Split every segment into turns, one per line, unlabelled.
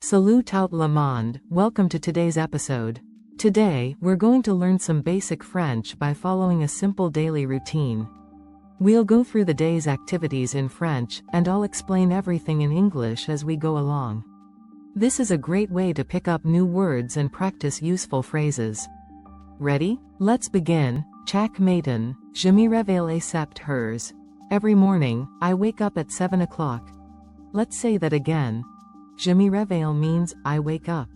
Salut tout le monde, welcome to today's episode. Today, we're going to learn some basic French by following a simple daily routine. We'll go through the day's activities in French, and I'll explain everything in English as we go along. This is a great way to pick up new words and practice useful phrases. Ready? Let's begin. Chaque matin, je me réveille à 7 heures. Every morning, I wake up at 7 o'clock. Let's say that again. Je me réveille means I wake up.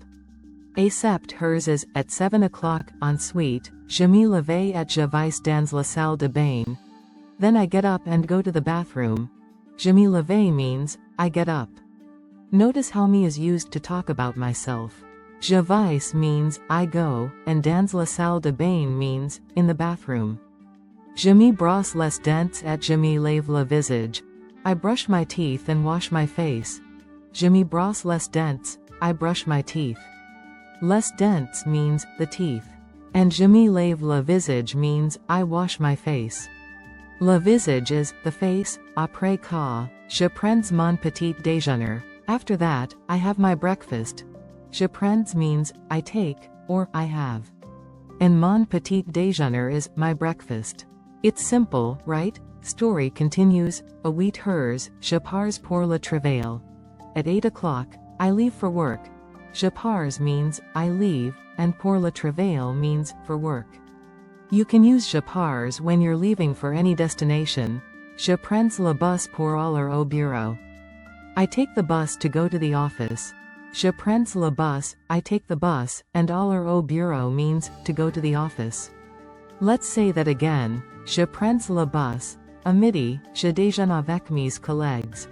À 7 heures is at 7 o'clock. Ensuite, je me lève et je vais dans la salle de bain. Then I get up and go to the bathroom. Je me lève means I get up. Notice how me is used to talk about myself. Je vais means I go, and dans la salle de bain means in the bathroom. Je me brosse les dents et je me lave le visage. I brush my teeth and wash my face. Je me brosse les dents, I brush my teeth. Les dents means the teeth. And je me lave le visage means I wash my face. Le visage is the face. Après quoi, je prends mon petit déjeuner. After that, I have my breakfast. Je prends means I take, or I have. And mon petit déjeuner is my breakfast. It's simple, right? Story continues. À 8 heures, je pars pour le travail. At 8 o'clock, I leave for work. Je pars means I leave, and pour le travail means for work. You can use je pars when you're leaving for any destination. Je prends le bus pour aller au bureau. I take the bus to go to the office. Je prends le bus, I take the bus, and aller au bureau means to go to the office. Let's say that again. Je prends le bus. À midi, je déjeune avec mes collègues.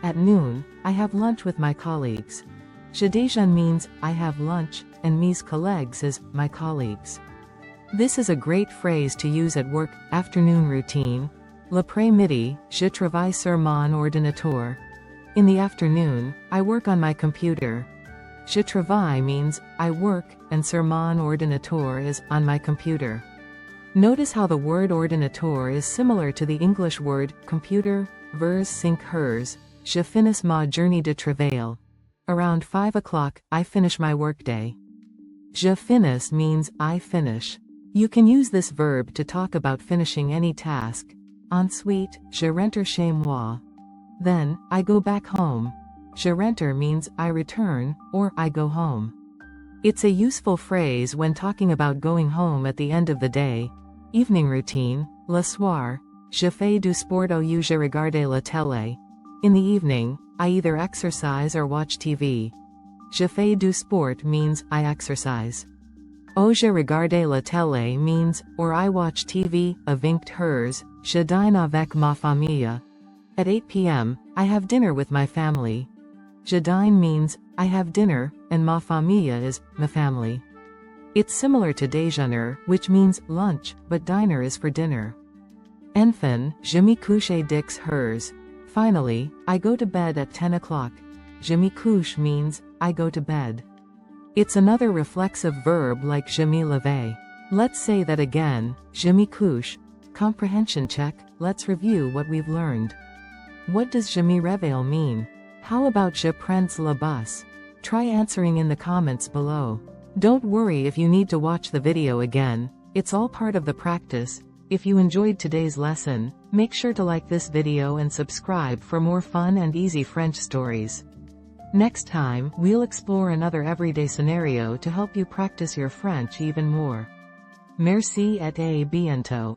At noon, I have lunch with my colleagues. Je déjeune means I have lunch, and mes collègues is my colleagues. This is a great phrase to use at work. Afternoon routine. L'après-midi, je travaille sur mon ordinateur. In the afternoon, I work on my computer. Je travaille means I work, and sur mon ordinateur is on my computer. Notice how the word ordinateur is similar to the English word computer. Vers 5 heures, je finis ma journée de travail. Around 5 o'clock, I finish my workday. Je finis means I finish. You can use this verb to talk about finishing any task. Ensuite, je rentre chez moi. Then, I go back home. Je rentre means I return, or I go home. It's a useful phrase when talking about going home at the end of the day. Evening routine. Le soir, je fais du sport ou je regarde la télé. In the evening, I either exercise or watch TV. Je fais du sport means I exercise. Ou je regarde la télé means, or I watch TV. À 20 heures, je dîne avec ma famille. At 8 p.m., I have dinner with my family. Je dîne means I have dinner, and ma famille is my family. It's similar to déjeuner, which means lunch, but dîner is for dinner. Enfin, je me couche à 10 heures. Finally, I go to bed at 10 o'clock. Je me couche means I go to bed. It's another reflexive verb like je me lève. Let's say that again. Je me couche. Comprehension check. Let's review what we've learned. What does je me réveille mean? How about je prends le bus? Try answering in the comments below. Don't worry if you need to watch the video again. It's all part of the practice. If you enjoyed today's lesson, make sure to like this video and subscribe for more fun and easy French stories. Next time, we'll explore another everyday scenario to help you practice your French even more. Merci et à bientôt.